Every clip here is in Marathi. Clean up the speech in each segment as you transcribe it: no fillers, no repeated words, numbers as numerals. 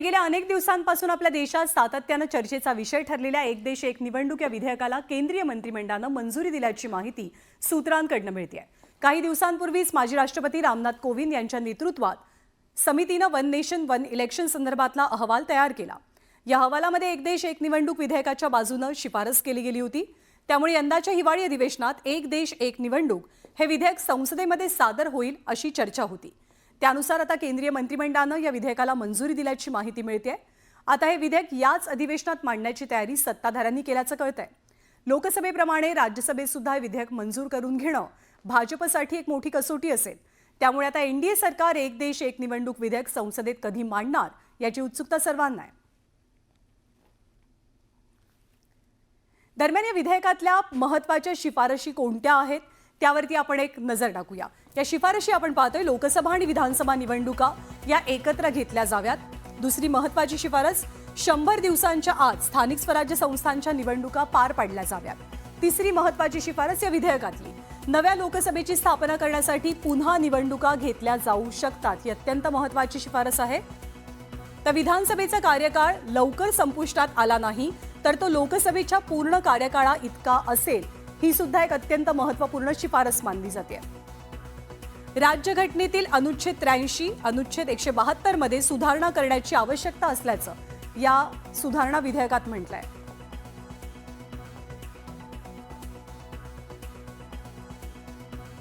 गेल्या अनेक दिवसांपासून आपल्या देशात सातत्याने चर्चेचा विषय ठरलेल्या एक देश एक निवडणूक या विधेयकाला केंद्रीय मंत्रिमंडळाने मंजुरी दिल्याची माहिती सूत्रांकडून मिळते. काही दिवसांपूर्वीच माजी राष्ट्रपती रामनाथ कोविंद यांच्या नेतृत्वात समितीने वन नेशन वन इलेक्शन संदर्भातला अहवाल तयार केला. या अहवालामध्ये एक देश एक निवडणूक विधेयकाच्या बाजूने शिफारस केली गेली होती. त्यामुळे यंदाच्या हिवाळी अधिवेशनात एक देश एक निवडणूक हे विधेयक संसदेमध्ये सादर होईल अशी चर्चा होती. त्यानुसार आता केंद्रीय मंत्रिमंडळाने या विधेयकाला मंजुरी दिल्याची माहिती मिळते. आता हे विधेयक याच अधिवेशनात मांडण्याची तयारी सत्ताधाऱ्यांनी केल्याचं कळतंय. लोकसभेप्रमाणे राज्यसभेत सुद्धा हे विधेयक मंजूर करून घेणं भाजपसाठी एक मोठी कसोटी असेल. त्यामुळे आता एनडीए सरकार एक देश एक निवडणूक विधेयक संसदेत कधी मांडणार याची उत्सुकता सर्वांना आहे. दरम्यान या विधेयकातल्या महत्त्वाच्या शिफारशी कोणत्या आहेत त्यावरती आपण एक नजर टाकूया. या शिफारशी आपण पाहतोय लोकसभा आणि विधानसभा निवडणुका या एकत्र घेतल्या जाव्यात. दुसरी महत्त्वाची शिफारस 100 दिवसांच्या आत स्थानिक स्वराज्य संस्थांच्या निवडणुका पार पाडल्या जाव्यात. तिसरी महत्त्वाची शिफारस या विधेयकातली नव्या लोकसभेची स्थापना करण्यासाठी पुन्हा निवडणुका घेतल्या जाऊ शकतात. ही अत्यंत महत्त्वाची शिफारस आहे. तर विधानसभेचा कार्यकाळ लवकर संपुष्टात आला नाही तर तो लोकसभेच्या पूर्ण कार्यकाळा इतका असेल. ही सुद्धा एक अत्यंत महत्त्वपूर्ण शिफारस मानली जाते. राज्यघटनेतील अनुच्छेद 83 अनुच्छेद 172 मध्ये सुधारणा करण्याची आवश्यकता असल्याचं या सुधारणा विधेयकात म्हटलंय.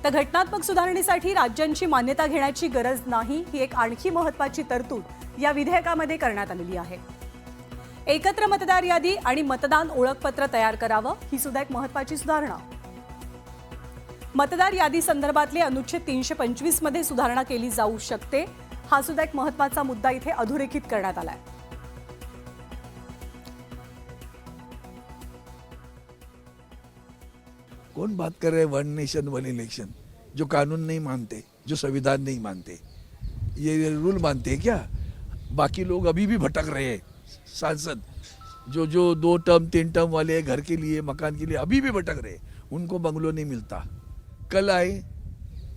तर घटनात्मक सुधारणेसाठी राज्यांची मान्यता घेण्याची गरज नाही ही एक आणखी महत्त्वाची तरतूद या विधेयकामध्ये करण्यात आलेली आहे. एकत्र मतदार यादी आणि मतदान ओळखपत्र तयार करावं ही सुद्धा एक महत्त्वाची सुधारणा. मतदार यादी संदर्भातले अनुच्छेद 325 मध्ये सुधारणा केली जाऊ शकते. हा सुद्धा एक महत्त्वाचा मुद्दा इथे अधोरेखित करण्यात आलाय. कौन बात कर रहे हैं वन नेशन वन इलेक्शन? जो कानून नहीं मानते, जो संविधान नहीं मानते, ये रूल मानते हैं क्या? बाकी लोग अभी भी भटक रहे हैं. सांसद जो 2 टर्म 3 टर्म वाले घर के लिए मकान के लिए अभी भी भटक रहे, उनको बंगलो नहीं मिलता. कल आए,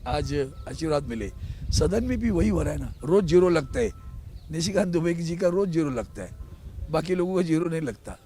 आज आशीर्वाद मिले. सदन में भी वही हो रहा है ना, रोज जीरो लगता है. निशिकांत दुबे जी का रोज जीरो लगता है, बाकी लोगों का जीरो नहीं लगता.